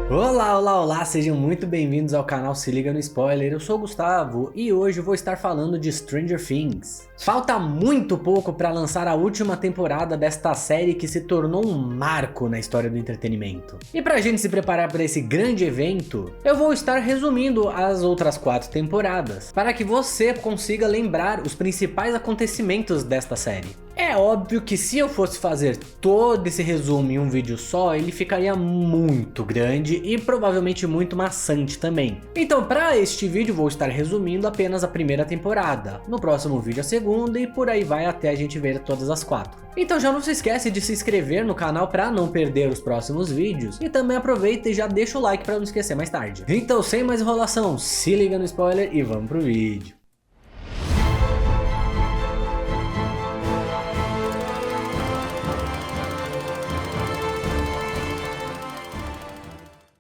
Olá, olá, olá, sejam muito bem-vindos ao canal Se Liga no Spoiler. Eu sou o Gustavo e hoje eu vou estar falando de Stranger Things. Falta muito pouco para lançar a última temporada desta série que se tornou um marco na história do entretenimento. E pra gente se preparar para esse grande evento, eu vou estar resumindo as outras 4 temporadas, para que você consiga lembrar os principais acontecimentos desta série. É óbvio que se eu fosse fazer todo esse resumo em um vídeo só, ele ficaria muito grande e provavelmente muito maçante também. Então para este vídeo vou estar resumindo apenas a primeira temporada, no próximo vídeo a segunda e por aí vai até a gente ver todas as 4. Então já não se esquece de se inscrever no canal para não perder os próximos vídeos e também aproveita e já deixa o like para não esquecer mais tarde. Então sem mais enrolação, se liga no spoiler e vamos pro vídeo.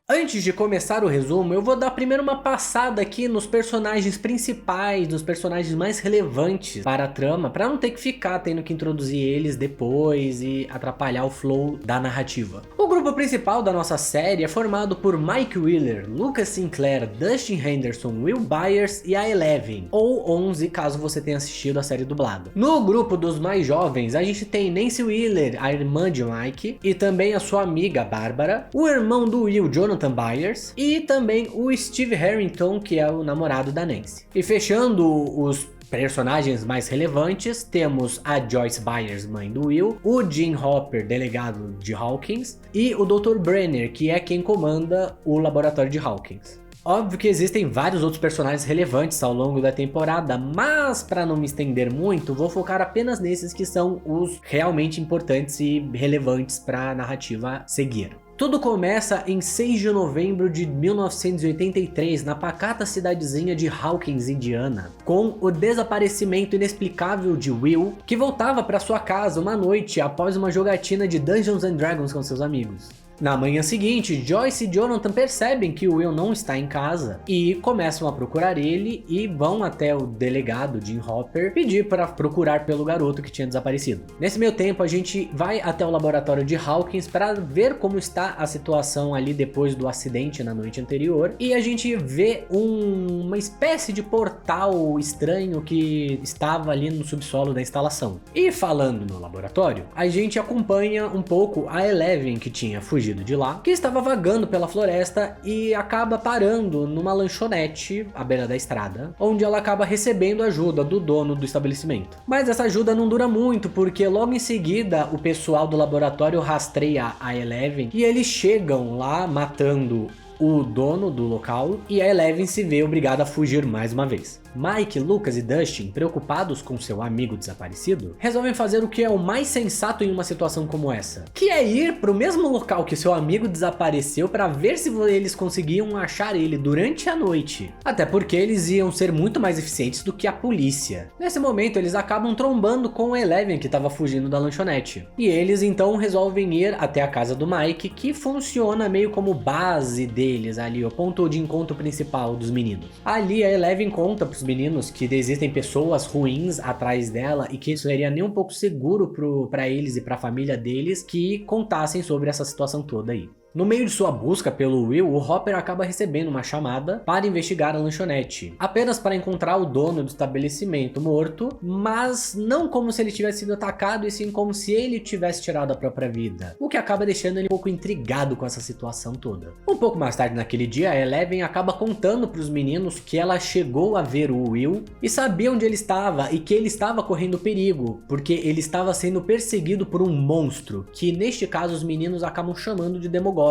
Antes de começar o resumo, eu vou dar primeiro uma passada aqui nos personagens principais, nos personagens mais relevantes para a trama, para não ter que ficar tendo que introduzir eles depois e atrapalhar o flow da narrativa. O grupo principal da nossa série é formado por Mike Wheeler, Lucas Sinclair, Dustin Henderson, Will Byers e a Eleven, ou 11 caso você tenha assistido a série dublada. No grupo dos mais jovens, a gente tem Nancy Wheeler, a irmã de Mike, e também a sua amiga Bárbara, o irmão do Will, Jonathan Byers, e também o Steve Harrington, que é o namorado da Nancy. E fechando os personagens mais relevantes, temos a Joyce Byers, mãe do Will, o Jim Hopper, delegado de Hawkins, e o Dr. Brenner, que é quem comanda o laboratório de Hawkins. Óbvio que existem vários outros personagens relevantes ao longo da temporada, mas para não me estender muito, vou focar apenas nesses que são os realmente importantes e relevantes para a narrativa seguir. Tudo começa em 6 de novembro de 1983, na pacata cidadezinha de Hawkins, Indiana, com o desaparecimento inexplicável de Will, que voltava para sua casa uma noite após uma jogatina de Dungeons and Dragons com seus amigos. Na manhã seguinte, Joyce e Jonathan percebem que o Will não está em casa e começam a procurar ele e vão até o delegado Jim Hopper pedir para procurar pelo garoto que tinha desaparecido. Nesse meio tempo, a gente vai até o laboratório de Hawkins para ver como está a situação ali depois do acidente na noite anterior e a gente vê uma espécie de portal estranho que estava ali no subsolo da instalação. E falando no laboratório, a gente acompanha um pouco a Eleven, que tinha fugido de lá, que estava vagando pela floresta e acaba parando numa lanchonete à beira da estrada, onde ela acaba recebendo ajuda do dono do estabelecimento. Mas essa ajuda não dura muito, porque logo em seguida o pessoal do laboratório rastreia a Eleven e eles chegam lá matando o dono do local e a Eleven se vê obrigada a fugir mais uma vez. Mike, Lucas e Dustin, preocupados com seu amigo desaparecido, resolvem fazer o que é o mais sensato em uma situação como essa, que é ir para o mesmo local que seu amigo desapareceu para ver se eles conseguiam achar ele durante a noite. Até porque eles iam ser muito mais eficientes do que a polícia. Nesse momento eles acabam trombando com a Eleven, que estava fugindo da lanchonete. E eles então resolvem ir até a casa do Mike, que funciona meio como base deles ali, o ponto de encontro principal dos meninos. Ali a Eleven conta pros meninos que existem pessoas ruins atrás dela e que isso seria nem um pouco seguro para eles e para a família deles que contassem sobre essa situação toda aí. No meio de sua busca pelo Will, o Hopper acaba recebendo uma chamada para investigar a lanchonete, apenas para encontrar o dono do estabelecimento morto, mas não como se ele tivesse sido atacado e sim como se ele tivesse tirado a própria vida, o que acaba deixando ele um pouco intrigado com essa situação toda. Um pouco mais tarde naquele dia, a Eleven acaba contando para os meninos que ela chegou a ver o Will e sabia onde ele estava e que ele estava correndo perigo, porque ele estava sendo perseguido por um monstro, que neste caso os meninos acabam chamando de Demogorgon,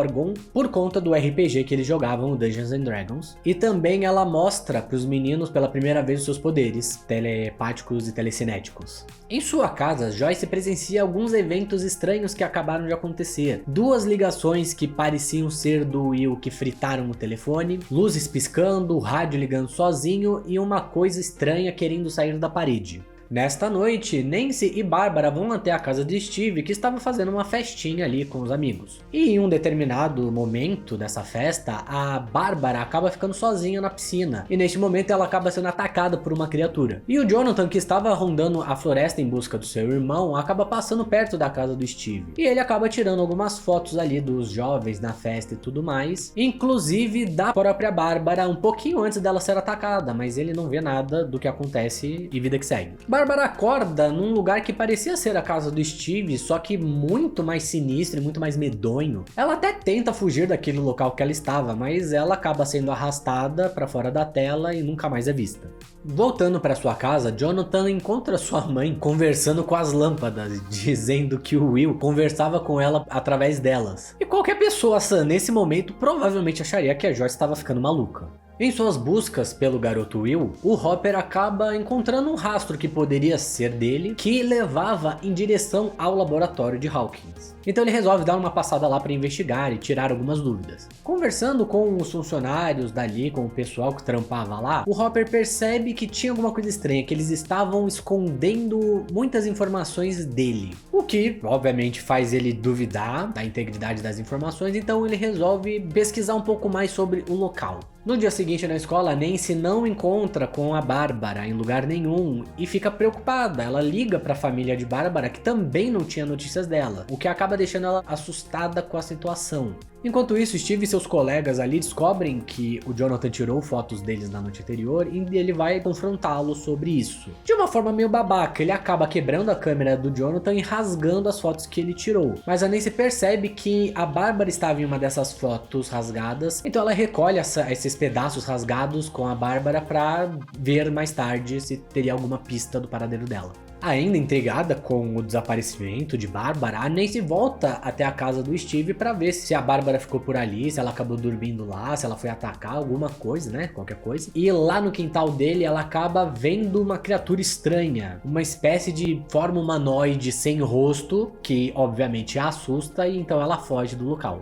por conta do RPG que eles jogavam, o Dungeons and Dragons. E também ela mostra para os meninos pela primeira vez os seus poderes telepáticos e telecinéticos. Em sua casa, Joyce presencia alguns eventos estranhos que acabaram de acontecer. 2 ligações que pareciam ser do Will que fritaram o telefone, luzes piscando, o rádio ligando sozinho e uma coisa estranha querendo sair da parede. Nesta noite, Nancy e Bárbara vão até a casa de Steve, que estava fazendo uma festinha ali com os amigos. E em um determinado momento dessa festa, a Bárbara acaba ficando sozinha na piscina, e neste momento ela acaba sendo atacada por uma criatura. E o Jonathan, que estava rondando a floresta em busca do seu irmão, acaba passando perto da casa do Steve. E ele acaba tirando algumas fotos ali dos jovens na festa e tudo mais, inclusive da própria Bárbara um pouquinho antes dela ser atacada, mas ele não vê nada do que acontece e vida que segue. Bárbara acorda num lugar que parecia ser a casa do Steve, só que muito mais sinistro e muito mais medonho. Ela até tenta fugir daquele local que ela estava, mas ela acaba sendo arrastada para fora da tela e nunca mais é vista. Voltando para sua casa, Jonathan encontra sua mãe conversando com as lâmpadas, dizendo que o Will conversava com ela através delas. E qualquer pessoa sã nesse momento provavelmente acharia que a Joyce estava ficando maluca. Em suas buscas pelo garoto Will, o Hopper acaba encontrando um rastro que poderia ser dele, que levava em direção ao laboratório de Hawkins. Então ele resolve dar uma passada lá para investigar e tirar algumas dúvidas. Conversando com os funcionários dali, com o pessoal que trampava lá, o Hopper percebe que tinha alguma coisa estranha, que eles estavam escondendo muitas informações dele. O que, obviamente, faz ele duvidar da integridade das informações, então ele resolve pesquisar um pouco mais sobre o local. No dia seguinte na escola, Nancy não encontra com a Bárbara em lugar nenhum e fica preocupada. Ela liga para a família de Bárbara, que também não tinha notícias dela, o que acaba deixando ela assustada com a situação. Enquanto isso, Steve e seus colegas ali descobrem que o Jonathan tirou fotos deles na noite anterior e ele vai confrontá-lo sobre isso. De uma forma meio babaca, ele acaba quebrando a câmera do Jonathan e rasgando as fotos que ele tirou. Mas a Nancy percebe que a Bárbara estava em uma dessas fotos rasgadas, então ela recolhe esses pedaços rasgados com a Bárbara para ver mais tarde se teria alguma pista do paradeiro dela. Ainda intrigada com o desaparecimento de Bárbara, a Nancy volta até a casa do Steve para ver se a Bárbara ficou por ali, se ela acabou dormindo lá, se ela foi atacar alguma coisa, né? Qualquer coisa. E lá no quintal dele, ela acaba vendo uma criatura estranha, uma espécie de forma humanoide sem rosto, que obviamente a assusta e então ela foge do local.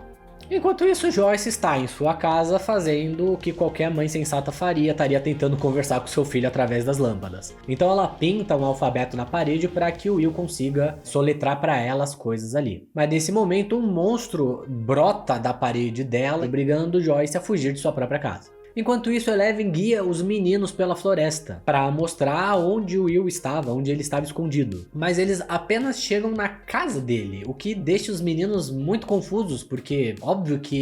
Enquanto isso, Joyce está em sua casa fazendo o que qualquer mãe sensata faria, estaria tentando conversar com seu filho através das lâmpadas. Então ela pinta um alfabeto na parede para que o Will consiga soletrar para ela as coisas ali. Mas nesse momento, um monstro brota da parede dela, obrigando Joyce a fugir de sua própria casa. Enquanto isso, Eleven guia os meninos pela floresta para mostrar onde o Will estava, onde ele estava escondido. Mas eles apenas chegam na casa dele, o que deixa os meninos muito confusos, porque óbvio que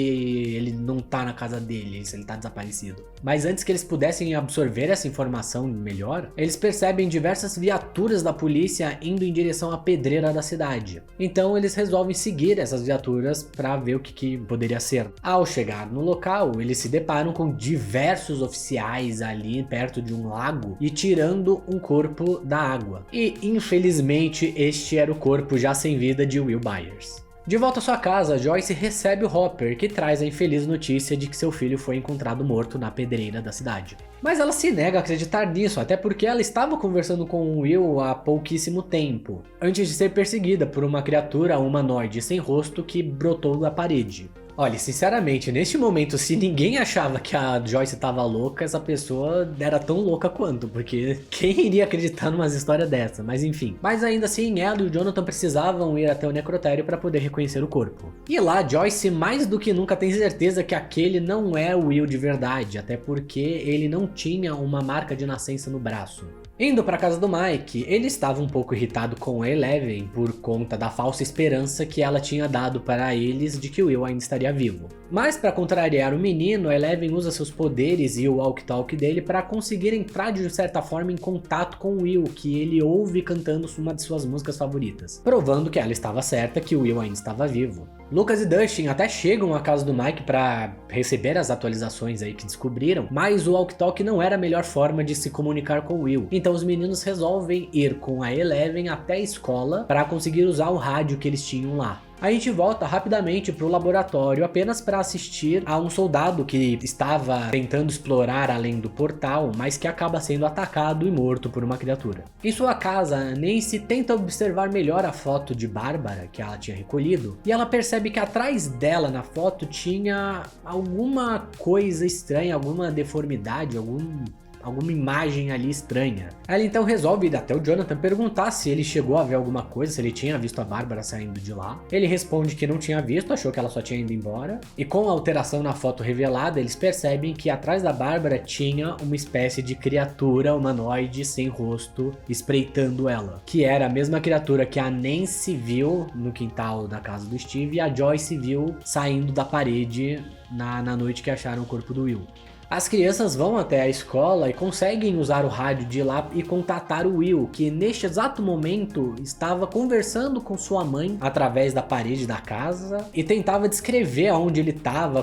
ele não tá na casa dele, se ele tá desaparecido. Mas antes que eles pudessem absorver essa informação melhor, eles percebem diversas viaturas da polícia indo em direção à pedreira da cidade. Então eles resolvem seguir essas viaturas para ver o que poderia ser. Ao chegar no local, eles se deparam com diversos oficiais ali perto de um lago e tirando um corpo da água. E infelizmente este era o corpo já sem vida de Will Byers. De volta à sua casa, Joyce recebe o Hopper, que traz a infeliz notícia de que seu filho foi encontrado morto na pedreira da cidade. Mas ela se nega a acreditar nisso, até porque ela estava conversando com o Will há pouquíssimo tempo, antes de ser perseguida por uma criatura humanoide sem rosto que brotou da parede. Olha, sinceramente, neste momento, se ninguém achava que a Joyce estava louca, essa pessoa era tão louca quanto, porque quem iria acreditar numa história dessa? Mas enfim. Mas ainda assim, ela e o Jonathan precisavam ir até o necrotério para poder reconhecer o corpo. E lá, Joyce mais do que nunca tem certeza que aquele não é o Will de verdade, até porque ele não tinha uma marca de nascença no braço. Indo para casa do Mike, ele estava um pouco irritado com a Eleven por conta da falsa esperança que ela tinha dado para eles de que o Will ainda estaria vivo. Mas para contrariar o menino, a Eleven usa seus poderes e o walkie-talkie dele para conseguir entrar de certa forma em contato com o Will, que ele ouve cantando uma de suas músicas favoritas, provando que ela estava certa, que o Will ainda estava vivo. Lucas e Dustin até chegam à casa do Mike para receber as atualizações aí que descobriram, mas o walkie-talkie não era a melhor forma de se comunicar com o Will. Então os meninos resolvem ir com a Eleven até a escola para conseguir usar o rádio que eles tinham lá. A gente volta rapidamente para o laboratório apenas para assistir a um soldado que estava tentando explorar além do portal, mas que acaba sendo atacado e morto por uma criatura. Em sua casa, Nancy tenta observar melhor a foto de Bárbara que ela tinha recolhido, e ela percebe que atrás dela na foto tinha alguma coisa estranha, alguma deformidade, alguma imagem ali estranha. Ela então resolve ir até o Jonathan perguntar se ele chegou a ver alguma coisa, se ele tinha visto a Bárbara saindo de lá. Ele responde que não tinha visto, achou que ela só tinha ido embora. E com a alteração na foto revelada, eles percebem que atrás da Bárbara tinha uma espécie de criatura humanoide sem rosto espreitando ela, que era a mesma criatura que a Nancy viu no quintal da casa do Steve e a Joyce viu saindo da parede na noite que acharam o corpo do Will. As crianças vão até a escola e conseguem usar o rádio de lá e contatar o Will, que neste exato momento estava conversando com sua mãe através da parede da casa e tentava descrever aonde ele estava,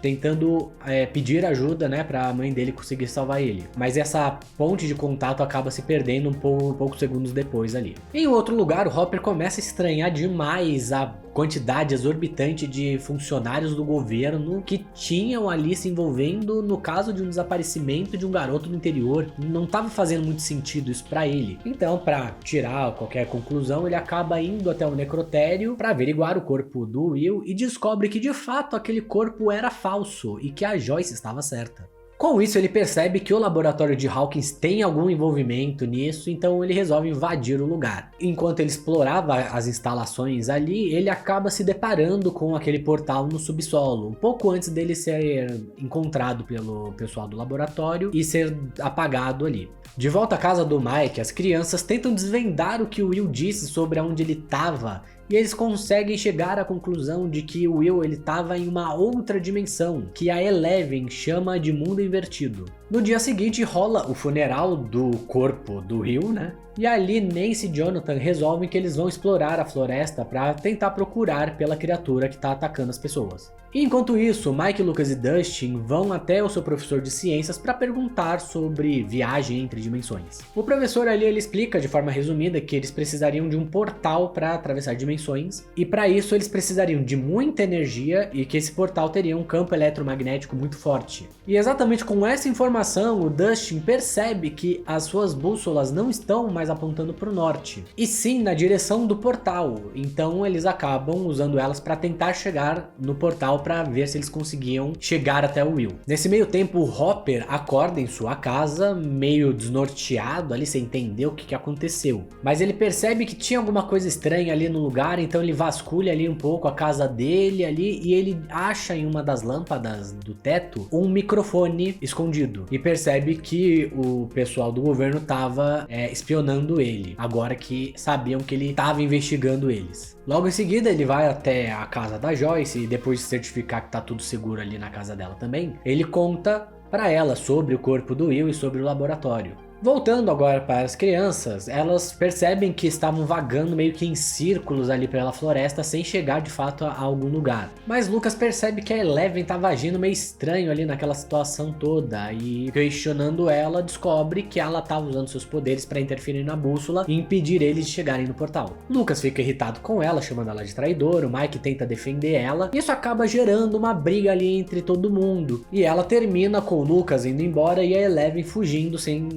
tentando pedir ajuda, né, para a mãe dele conseguir salvar ele. Mas essa ponte de contato acaba se perdendo poucos segundos depois ali. Em outro lugar, o Hopper começa a estranhar demais a quantidade exorbitante de funcionários do governo que tinham ali se envolvendo no caso de um desaparecimento de um garoto no interior. Não estava fazendo muito sentido isso para ele. Então, para tirar qualquer conclusão, ele acaba indo até o necrotério para averiguar o corpo do Will e descobre que de fato aquele corpo era falso e que a Joyce estava certa. Com isso, ele percebe que o laboratório de Hawkins tem algum envolvimento nisso, então ele resolve invadir o lugar. Enquanto ele explorava as instalações ali, ele acaba se deparando com aquele portal no subsolo, um pouco antes dele ser encontrado pelo pessoal do laboratório e ser apagado ali. De volta à casa do Mike, as crianças tentam desvendar o que o Will disse sobre onde ele estava, e eles conseguem chegar à conclusão de que o Will estava em uma outra dimensão, que a Eleven chama de mundo invertido. No dia seguinte rola o funeral do corpo do Will, né? E ali Nancy e Jonathan resolvem que eles vão explorar a floresta para tentar procurar pela criatura que está atacando as pessoas. E enquanto isso, Mike, Lucas e Dustin vão até o seu professor de ciências para perguntar sobre viagem entre dimensões. O professor ali ele explica de forma resumida que eles precisariam de um portal para atravessar dimensões e para isso eles precisariam de muita energia e que esse portal teria um campo eletromagnético muito forte. E exatamente com essa informação, o Dustin percebe que as suas bússolas não estão mais apontando para o norte, e sim na direção do portal. Então eles acabam usando elas para tentar chegar no portal para ver se eles conseguiam chegar até o Will. Nesse meio tempo, o Hopper acorda em sua casa, meio desnorteado ali, sem entender o que aconteceu. Mas ele percebe que tinha alguma coisa estranha ali no lugar, então ele vasculha ali um pouco a casa dele ali e ele acha em uma das lâmpadas do teto um microfone escondido e percebe que o pessoal do governo estava espionando ele, agora que sabiam que ele estava investigando eles. Logo em seguida ele vai até a casa da Joyce e depois de certificar que tá tudo seguro ali na casa dela também, ele conta para ela sobre o corpo do Will e sobre o laboratório. Voltando agora para as crianças, elas percebem que estavam vagando meio que em círculos ali pela floresta sem chegar de fato a algum lugar. Mas Lucas percebe que a Eleven estava agindo meio estranho ali naquela situação toda e questionando ela, descobre que ela estava usando seus poderes para interferir na bússola e impedir eles de chegarem no portal. Lucas fica irritado com ela, chamando ela de traidora, o Mike tenta defender ela, e isso acaba gerando uma briga ali entre todo mundo. E ela termina com o Lucas indo embora e a Eleven fugindo sem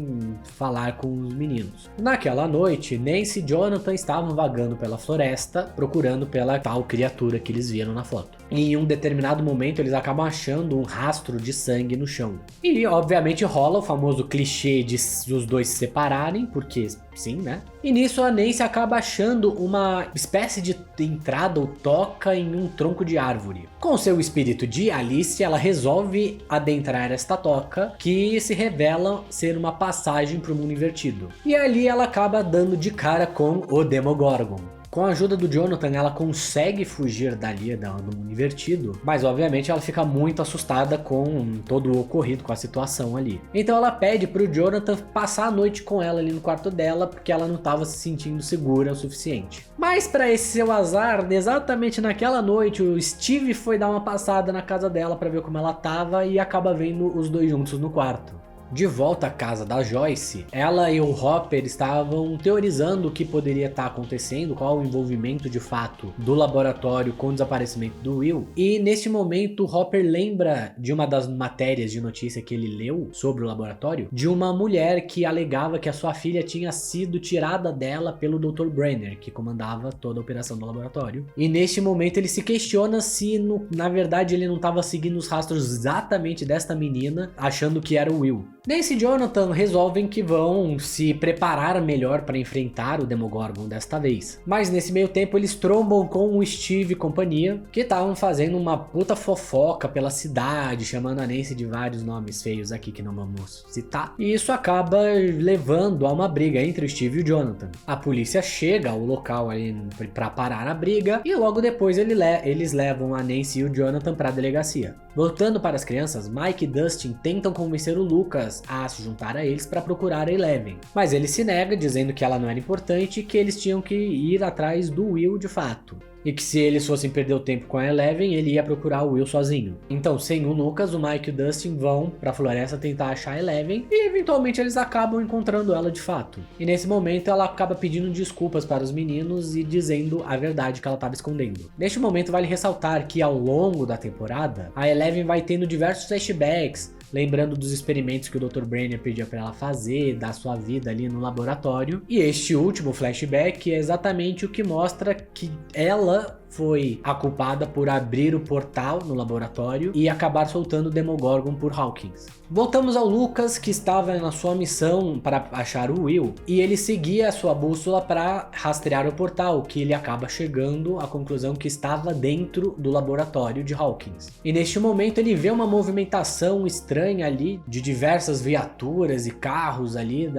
falar com os meninos. Naquela noite, Nancy e Jonathan estavam vagando pela floresta, procurando pela tal criatura que eles viram na foto. E em um determinado momento, eles acabam achando um rastro de sangue no chão. E, obviamente, rola o famoso clichê de os dois se separarem, porque sim, né? E nisso a Nancy acaba achando uma espécie de entrada ou toca em um tronco de árvore. Com seu espírito de Alice, ela resolve adentrar esta toca, que se revela ser uma passagem para o mundo invertido. E ali ela acaba dando de cara com o Demogorgon. Com a ajuda do Jonathan, ela consegue fugir dali do mundo invertido, mas obviamente ela fica muito assustada com todo o ocorrido, com a situação ali. Então ela pede pro Jonathan passar a noite com ela ali no quarto dela, porque ela não estava se sentindo segura o suficiente. Mas para esse seu azar, exatamente naquela noite, o Steve foi dar uma passada na casa dela para ver como ela tava e acaba vendo os dois juntos no quarto. De volta à casa da Joyce, ela e o Hopper estavam teorizando o que poderia estar acontecendo, qual o envolvimento de fato do laboratório com o desaparecimento do Will. E neste momento o Hopper lembra de uma das matérias de notícia que ele leu sobre o laboratório, de uma mulher que alegava que a sua filha tinha sido tirada dela pelo Dr. Brenner, que comandava toda a operação do laboratório. E neste momento ele se questiona se na verdade ele não estava seguindo os rastros exatamente desta menina, achando que era o Will. Nancy e Jonathan resolvem que vão se preparar melhor para enfrentar o Demogorgon desta vez. Mas nesse meio tempo eles trombam com o Steve e companhia, que estavam fazendo uma puta fofoca pela cidade, chamando a Nancy de vários nomes feios aqui que não vamos citar. E isso acaba levando a uma briga entre o Steve e o Jonathan. A polícia chega ao local ali para parar a briga e logo depois eles levam a Nancy e o Jonathan para a delegacia. Voltando para as crianças, Mike e Dustin tentam convencer o Lucas a se juntar a eles para procurar a Eleven, mas ele se nega, dizendo que ela não era importante e que eles tinham que ir atrás do Will de fato. E que se eles fossem perder o tempo com a Eleven, ele ia procurar o Will sozinho. Então, sem o Lucas, o Mike e o Dustin vão pra floresta tentar achar a Eleven e eventualmente eles acabam encontrando ela de fato. E nesse momento ela acaba pedindo desculpas para os meninos e dizendo a verdade que ela estava escondendo. Neste momento vale ressaltar que ao longo da temporada, a Eleven vai tendo diversos flashbacks, lembrando dos experimentos que o Dr. Brainiac pedia para ela fazer, da sua vida ali no laboratório. E este último flashback é exatamente o que mostra que ela foi a culpada por abrir o portal no laboratório e acabar soltando o Demogorgon por Hawkins. Voltamos ao Lucas, que estava na sua missão para achar o Will, e ele seguia a sua bússola para rastrear o portal, que ele acaba chegando à conclusão que estava dentro do laboratório de Hawkins. E neste momento ele vê uma movimentação estranha ali, de diversas viaturas e carros ali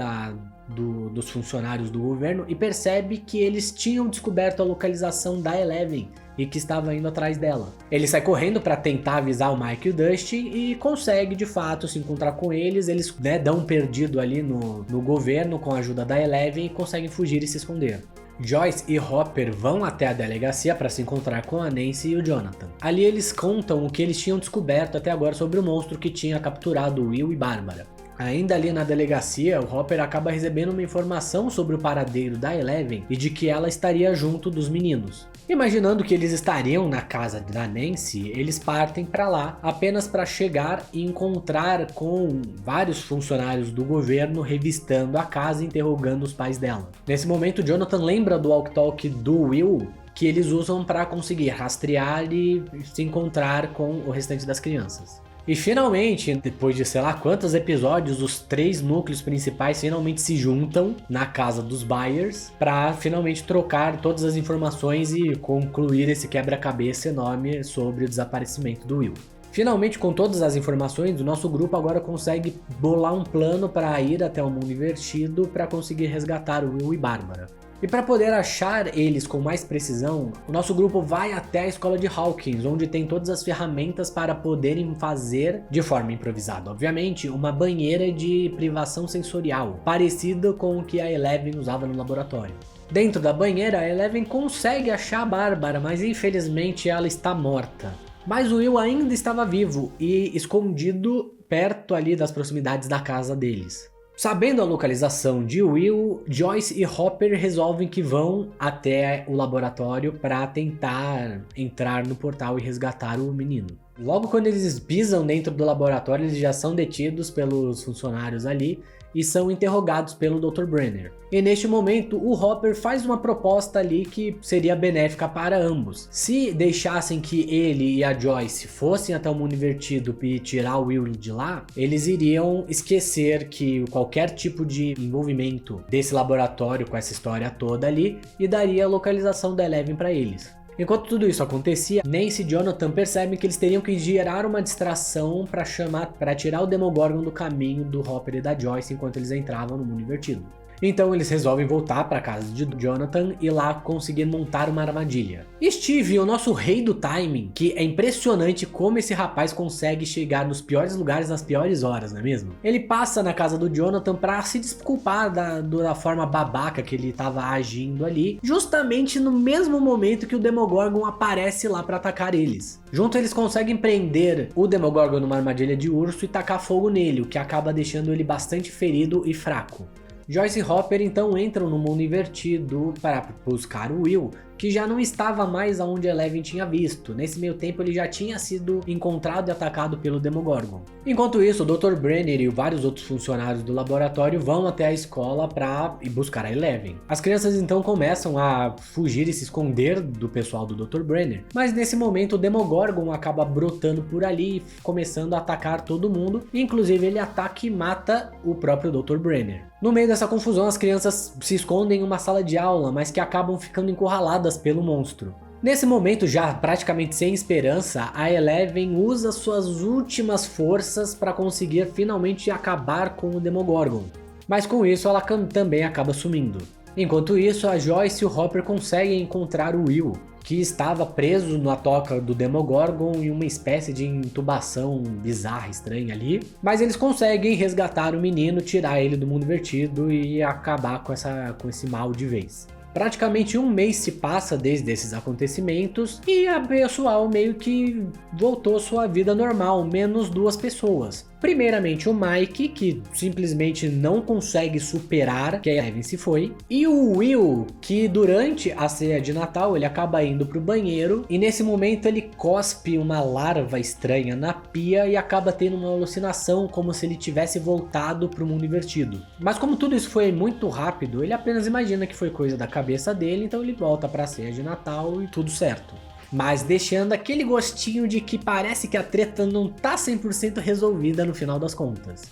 dos funcionários do governo, e percebe que eles tinham descoberto a localização da Eleven e que estava indo atrás dela. Ele sai correndo para tentar avisar o Mike e o Dusty e consegue de fato se encontrar com eles. Eles dão um perdido ali no governo com a ajuda da Eleven e conseguem fugir e se esconder. Joyce e Hopper vão até a delegacia para se encontrar com a Nancy e o Jonathan. Ali eles contam o que eles tinham descoberto até agora sobre o monstro que tinha capturado Will e Bárbara. Ainda ali na delegacia, o Hopper acaba recebendo uma informação sobre o paradeiro da Eleven e de que ela estaria junto dos meninos. Imaginando que eles estariam na casa da Nancy, eles partem para lá apenas para chegar e encontrar com vários funcionários do governo revistando a casa e interrogando os pais dela. Nesse momento, Jonathan lembra do walk-talk do Will, que eles usam para conseguir rastrear e se encontrar com o restante das crianças. E finalmente, depois de sei lá quantos episódios, os 3 núcleos principais finalmente se juntam na casa dos Byers para finalmente trocar todas as informações e concluir esse quebra-cabeça enorme sobre o desaparecimento do Will. Finalmente, com todas as informações, o nosso grupo agora consegue bolar um plano para ir até o mundo invertido para conseguir resgatar o Will e Bárbara. E para poder achar eles com mais precisão, o nosso grupo vai até a escola de Hawkins, onde tem todas as ferramentas para poderem fazer, de forma improvisada obviamente, uma banheira de privação sensorial, parecida com o que a Eleven usava no laboratório. Dentro da banheira, a Eleven consegue achar a Bárbara, mas infelizmente ela está morta. Mas o Will ainda estava vivo e escondido perto ali das proximidades da casa deles. Sabendo a localização de Will, Joyce e Hopper resolvem que vão até o laboratório para tentar entrar no portal e resgatar o menino. Logo quando eles pisam dentro do laboratório, eles já são detidos pelos funcionários ali e são interrogados pelo Dr. Brenner. E neste momento, o Hopper faz uma proposta ali que seria benéfica para ambos. Se deixassem que ele e a Joyce fossem até o mundo invertido e tirar o Will de lá, eles iriam esquecer que qualquer tipo de envolvimento desse laboratório com essa história toda ali e daria a localização da Eleven para eles. Enquanto tudo isso acontecia, Nancy e Jonathan percebem que eles teriam que gerar uma distração para tirar o Demogorgon do caminho do Hopper e da Joyce enquanto eles entravam no mundo invertido. Então eles resolvem voltar para casa de Jonathan e lá conseguir montar uma armadilha. Steve, o nosso rei do timing, que é impressionante como esse rapaz consegue chegar nos piores lugares nas piores horas, não é mesmo? Ele passa na casa do Jonathan para se desculpar da forma babaca que ele estava agindo ali, justamente no mesmo momento que o Demogorgon aparece lá para atacar eles. Juntos eles conseguem prender o Demogorgon numa armadilha de urso e tacar fogo nele, o que acaba deixando ele bastante ferido e fraco. Joyce e Hopper então entram no mundo invertido para buscar o Will, que já não estava mais aonde Eleven tinha visto. Nesse meio tempo ele já tinha sido encontrado e atacado pelo Demogorgon. Enquanto isso, o Dr. Brenner e vários outros funcionários do laboratório vão até a escola para buscar a Eleven. As crianças então começam a fugir e se esconder do pessoal do Dr. Brenner, mas nesse momento o Demogorgon acaba brotando por ali e começando a atacar todo mundo, inclusive ele ataca e mata o próprio Dr. Brenner. No meio dessa confusão, as crianças se escondem em uma sala de aula, mas que acabam ficando encurraladas pelo monstro. Nesse momento, já praticamente sem esperança, a Eleven usa suas últimas forças para conseguir finalmente acabar com o Demogorgon. Mas com isso ela também acaba sumindo. Enquanto isso, a Joyce e o Hopper conseguem encontrar o Will, que estava preso na toca do Demogorgon em uma espécie de intubação bizarra, estranha ali. Mas eles conseguem resgatar o menino, tirar ele do mundo invertido e acabar com esse mal de vez. Praticamente um mês se passa desde esses acontecimentos e a pessoal meio que voltou à sua vida normal, menos duas pessoas. Primeiramente o Mike, que simplesmente não consegue superar que a Eleven se foi, e o Will, que durante a ceia de Natal ele acaba indo pro banheiro e nesse momento ele cospe uma larva estranha na pia e acaba tendo uma alucinação como se ele tivesse voltado pro mundo invertido. Mas como tudo isso foi muito rápido, ele apenas imagina que foi coisa da cabeça dele, então ele volta pra ceia de Natal e tudo certo. Mas deixando aquele gostinho de que parece que a treta não tá 100% resolvida no final das contas.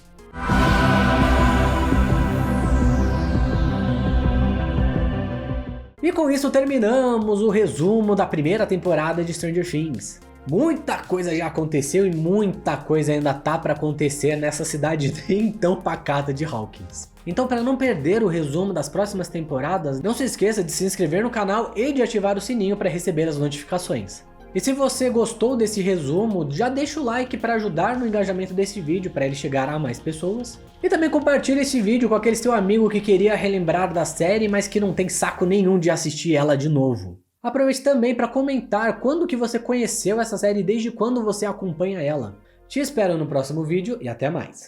E com isso terminamos o resumo da primeira temporada de Stranger Things. Muita coisa já aconteceu e muita coisa ainda tá para acontecer nessa cidade nem tão pacata de Hawkins. Então, para não perder o resumo das próximas temporadas, não se esqueça de se inscrever no canal e de ativar o sininho para receber as notificações. E se você gostou desse resumo, já deixa o like para ajudar no engajamento desse vídeo, para ele chegar a mais pessoas. E também compartilha esse vídeo com aquele seu amigo que queria relembrar da série, mas que não tem saco nenhum de assistir ela de novo. Aproveite também para comentar quando que você conheceu essa série e desde quando você acompanha ela. Te espero no próximo vídeo e até mais.